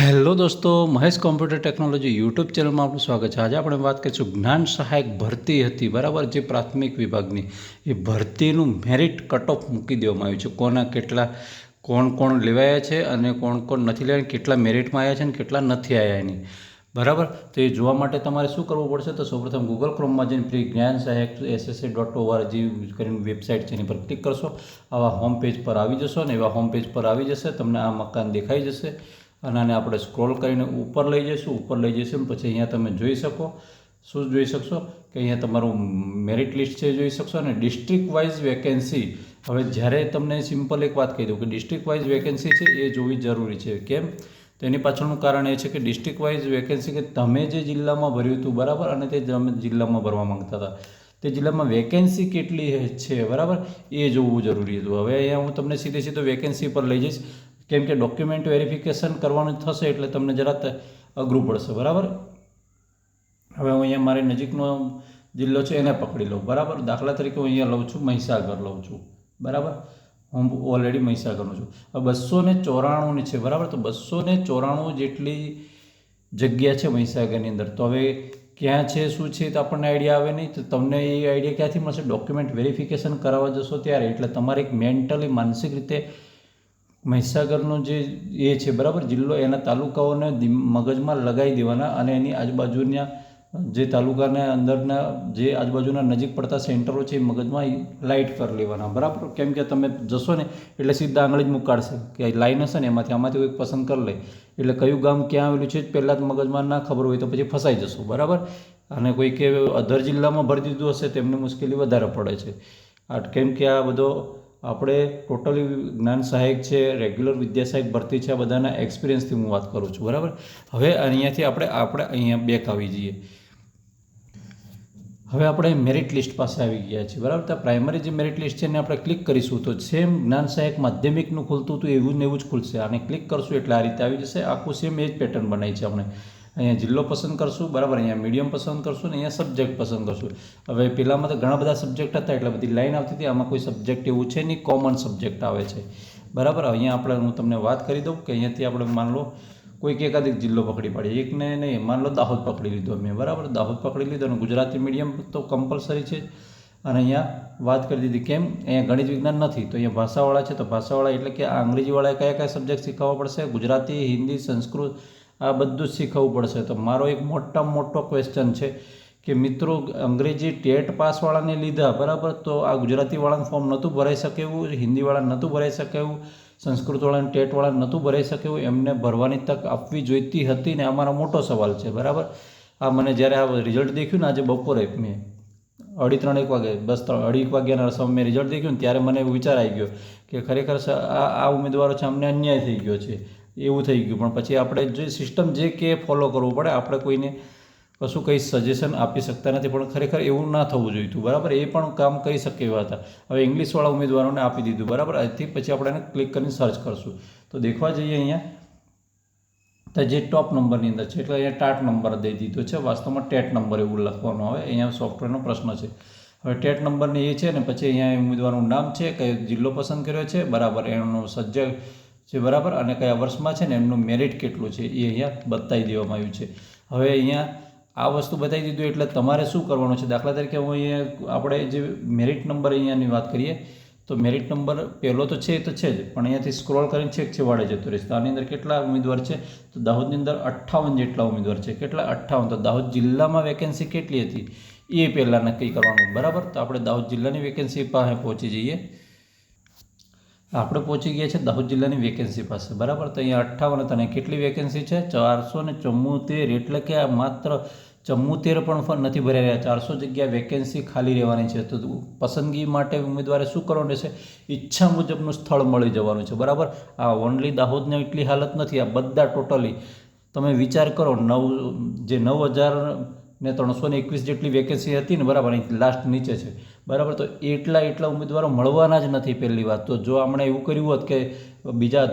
Hello દોસ્તો, Mahesh computer technology YouTube ચેનલમાં આપનું સ્વાગત છે। આજે આપણે વાત કરીશું જ્ઞાન સહાયક ભરતી હતી બરાબર, જે પ્રાથમિક વિભાગની એ ભરતીનું મેરિટ કટ ઓફ મૂકી દેવામાં આવ્યું છે। કોના કેટલા કોણ લેવાયા છે અને કોણ નથી લેવાયા, કેટલા મેરિટમાં આવ્યા છે અને કેટલા નથી આવ્યા એની બરાબર। તો એ જોવા માટે તમારે શું કરવું પડશે? તો સૌપ્રથમ ગૂગલ ક્રોમમાં જઈને ફ્રી જ્ઞાન સહાયક SSA.org કરીને વેબસાઇટ છે એની પર ક્લિક કરશો, આવા હોમ પેજ પર આવી જશો ને એવા હોમ પેજ પર આવી જશે, તમને આ મકાન દેખાઈ જશે અને આને આપણે સ્ક્રોલ કરીને ઉપર લઈ જઈશું પછી અહીંયા તમે જોઈ શકો, શું જોઈ શકશો કે અહીંયા તમારું મેરિટ લિસ્ટ છે જોઈ શકશો અને ડિસ્ટ્રિક્ટ વાઇઝ વેકેન્સી। હવે જ્યારે તમને સિમ્પલ એક વાત કહી દઉં કે ડિસ્ટ્રિક્ટ વાઇઝ વેકેન્સી છે એ જોવી જરૂરી છે। કેમ? તો એની પાછળનું કારણ એ છે કે ડિસ્ટ્રિક્ટ વાઇઝ વેકેન્સી કે તમે જે જિલ્લામાં ભર્યું હતું બરાબર અને તે જિલ્લામાં ભરવા માંગતા હતા તે જિલ્લામાં વેકેન્સી કેટલી છે બરાબર એ જોવું જરૂરી હતું। હવે અહીંયા હું તમને સીધો વેકેન્સી પર લઈ જઈશ, કેમ કે ડોક્યુમેન્ટ વેરિફિકેશન કરવાનું થશે એટલે તમને જરા અઘરું પડશે બરાબર। હવે હું અહીંયા મારી નજીકનો જિલ્લો છે એને પકડી લઉં બરાબર। દાખલા તરીકે હું અહીંયા લઉં છું મહીસાગર લઉં છું બરાબર, હું ઓલરેડી મહીસાગરનો છું। હવે 294 છે બરાબર, તો 294 જેટલી જગ્યા છે મહીસાગરની અંદર। તો હવે ક્યાં છે શું છે તો આપણને આઈડિયા આવે નહીં, તો તમને એ આઈડિયા ક્યાંથી મળશે? ડોક્યુમેન્ટ વેરિફિકેશન કરાવવા જશો ત્યારે। એટલે તમારે એક મેન્ટલી માનસિક રીતે મહીસાગરનો જે એ છે બરાબર જિલ્લો, એના તાલુકાઓને મગજમાં લગાવી દેવાના અને એની આજુબાજુના જે તાલુકાના અંદરના જે આજુબાજુના નજીક પડતા સેન્ટરો છે એ મગજમાં લાઇટ કરી લેવાના બરાબર। કેમ કે તમે જશો ને એટલે સીધા આંગળી જ મુકાડશે કે લાઈન હશે ને આમાંથી કોઈ પસંદ કરી લે, એટલે કયું ગામ ક્યાં આવેલું છે પહેલાં જ મગજમાં ના ખબર હોય તો પછી ફસાઈ જશો બરાબર। અને કોઈ કે અધર જિલ્લામાં ભરી દીધું હશે તેમને મુશ્કેલી વધારે પડે છે, કેમ કે આ બધો આપણે ટોટલી જ્ઞાન સહાયક છે, રેગ્યુલર વિદ્યા સહાયક ભરતી છે, આ બધાના એક્સપિરિયન્સથી હું વાત કરું છું બરાબર। હવે અહીંયાથી આપણે અહીંયા બેક આવી જઈએ। હવે આપણે મેરિટ લિસ્ટ પાસે આવી ગયા છીએ બરાબર। તો પ્રાઇમરી જે મેરિટ લિસ્ટ છે એને આપણે ક્લિક કરીશું તો સેમ જ્ઞાન સહાયક માધ્યમિકનું ખુલતું હતું એવું ને એવું જ ખુલશે। આને ક્લિક કરશું એટલે આ રીતે આવી જશે, આખું સેમ એ જ પેટર્ન બનાવી છે આપણે। અહીંયા જિલ્લો પસંદ કરશું બરાબર, અહીંયા મીડિયમ પસંદ કરશું ને અહીંયા સબ્જેક્ટ પસંદ કરશું। હવે પહેલાંમાં તો ઘણા બધા સબ્જેક્ટ હતા એટલે બધી લાઈન આવતી હતી, આમાં કોઈ સબ્જેક્ટ એવું છે નહીં, કોમન સબ્જેક્ટ આવે છે બરાબર। અહીંયા હું તમને વાત કરી દઉં કે અહીંયાથી આપણે માન લો કોઈક એકાધિક જિલ્લો પકડી પાડીએ, એકને નહીં માન લો દાહોદ પકડી લીધો મેં બરાબર, દાહોદ પકડી લીધો અને ગુજરાતી મીડિયમ તો કમ્પલસરી છે અને અહીંયા વાત કરી દીધી। કેમ? અહીંયા ગણિત વિજ્ઞાન નથી તો અહીંયા ભાષાવાળા છે, તો ભાષાવાળા એટલે કે આ અંગ્રેજીવાળાએ કયા સબ્જેક્ટ શીખવવા પડશે? ગુજરાતી, હિન્દી, સંસ્કૃત આ બધું જ શીખવવું પડશે। તો મારો એક મોટામાં મોટો ક્વેશ્ચન છે કે મિત્રો અંગ્રેજી ટેટ પાસવાળાને લીધા બરાબર, તો આ ગુજરાતીવાળાનું ફોર્મ નહોતું ભરાઈ શકે એવું, હિન્દીવાળાને નહોતું ભરાઈ શકે એવું, સંસ્કૃતવાળાને ટેટવાળાને નહોતું ભરાઈ શકે એવું, એમને ભરવાની તક આપવી જોઈતી હતી ને અમારો મોટો સવાલ છે બરાબર। આ મને જ્યારે આ રિઝલ્ટ દેખ્યું ને આજે બપોરે મેં 2:30 વાગે 2:30 વાગ્યાના સમય મેં રિઝલ્ટ દેખ્યું ને ત્યારે મને વિચાર આવી ગયો કે ખરેખર આ ઉમેદવારો છે અમને અન્યાય થઈ ગયો છે એવું થઈ ગયું। પણ પછી આપણે જે સિસ્ટમ જે કે ફોલો કરવું પડે, આપણે કોઈને કશું કંઈ સજેશન આપી શકતા નથી, પણ ખરેખર એવું ના થવું જોઈતું બરાબર, એ પણ કામ કરી શકે એવા હતા। હવે ઇંગ્લિશવાળા ઉમેદવારોને આપી દીધું બરાબર, અહીંથી પછી આપણે એને ક્લિક કરીને સર્ચ કરશું તો દેખવા જઈએ અહીંયા તો જે ટોપ નંબરની અંદર છે એટલે અહીંયા ટાટ નંબર દઈ દીધો છે, વાસ્તવમાં ટેટ નંબર એવું લખવાનું આવે, અહીંયા સોફ્ટવેરનો પ્રશ્ન છે। હવે ટેટ નંબરની એ છે ને પછી અહીંયા ઉમેદવારનું નામ છે, કયો જિલ્લો પસંદ કર્યો છે બરાબર, એનો સબ્જેક્ટ છે બરાબર અને કયા વર્ષમાં છે ને એમનું મેરિટ કેટલું છે એ અહીંયા બતાવી દેવામાં આવ્યું છે। હવે અહીંયા આ વસ્તુ બતાવી દીધું એટલે તમારે શું કરવાનું છે? દાખલા તરીકે હું અહીંયા આપણે જે મેરિટ નંબર અહીંયાની વાત કરીએ તો મેરિટ નંબર પહેલો તો છે એ તો છે જ, પણ અહીંયાથી સ્ક્રોલ કરીને છેવાડે જતો રહેશે। તો આની અંદર કેટલા ઉમેદવાર છે? તો દાહોદની અંદર 58 જેટલા ઉમેદવાર છે। કેટલા? 58। તો દાહોદ જિલ્લામાં વેકેન્સી કેટલી હતી એ પહેલાં નક્કી કરવાનું બરાબર। તો આપણે દાહોદ જિલ્લાની વેકેન્સી પાસે પહોંચી જઈએ, આપણે પહોંચી ગયા છે દાહોદ જિલ્લાની વેકેન્સી પાસે બરાબર। તો અહીંયા 58 અને કેટલી વેકેન્સી છે? 474, એટલે કે આ માત્ર 74 પણ નથી ભરાઈ રહ્યા, 400 જગ્યા વેકેન્સી ખાલી રહેવાની છે। તો પસંદગી માટે ઉમેદવારે શું કરવાનું રહેશે? ઈચ્છા મુજબનું સ્થળ મળી જવાનું છે બરાબર। આ ઓનલી દાહોદને એટલી હાલત નથી, આ બધા ટોટલી તમે વિચાર કરો 9,321 જેટલી વેકેન્સી હતી ને બરાબર, અહીં લાસ્ટ નીચે છે બરાબર, તો એટલા ઉમેદવારો મળવાના જ નથી પહેલી વાત। તો જો આપણે એવું કર્યું હોત કે બીજા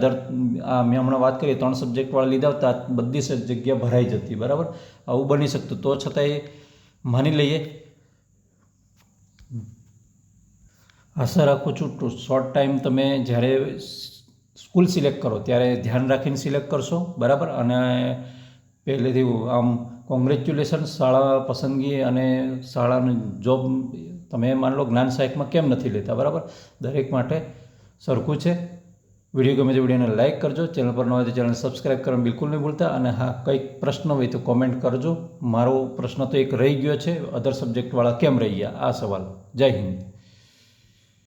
મેં હમણાં વાત કરી 3 સબ્જેક્ટવાળા લીધા હતા બધી જગ્યા ભરાઈ જતી બરાબર, આવું બની શકતું। તો છતાંય માની લઈએ, આશા રાખું છું શોર્ટ ટાઈમ તમે જ્યારે સ્કૂલ સિલેક્ટ કરો ત્યારે ધ્યાન રાખીને સિલેક્ટ કરશો, બરાબર. અને પહેલેથી આમ કોંગ્રેચ્યુલેશન્સ શાળા પસંદગી અને શાળાની જોબ તમે માની લો જ્ઞાન સહાયકમાં કેમ નથી લેતા, બરાબર. દરેક માટે સરખું છે. વિડીયો ગમે તો વિડીયોને લાઇક કરજો, ચેનલ પર ન હોય તો ચેનલ સબસ્ક્રાઈબ કરવાનું બિલકુલ નહીં ભૂલતા. અને હા, કંઈક પ્રશ્ન હોય તો કોમેન્ટ કરજો. મારો પ્રશ્ન તો એક રહી ગયો છે, અધર સબ્જેક્ટવાળા કેમ રહી ગયા, આ સવાલ. જય હિન્દ.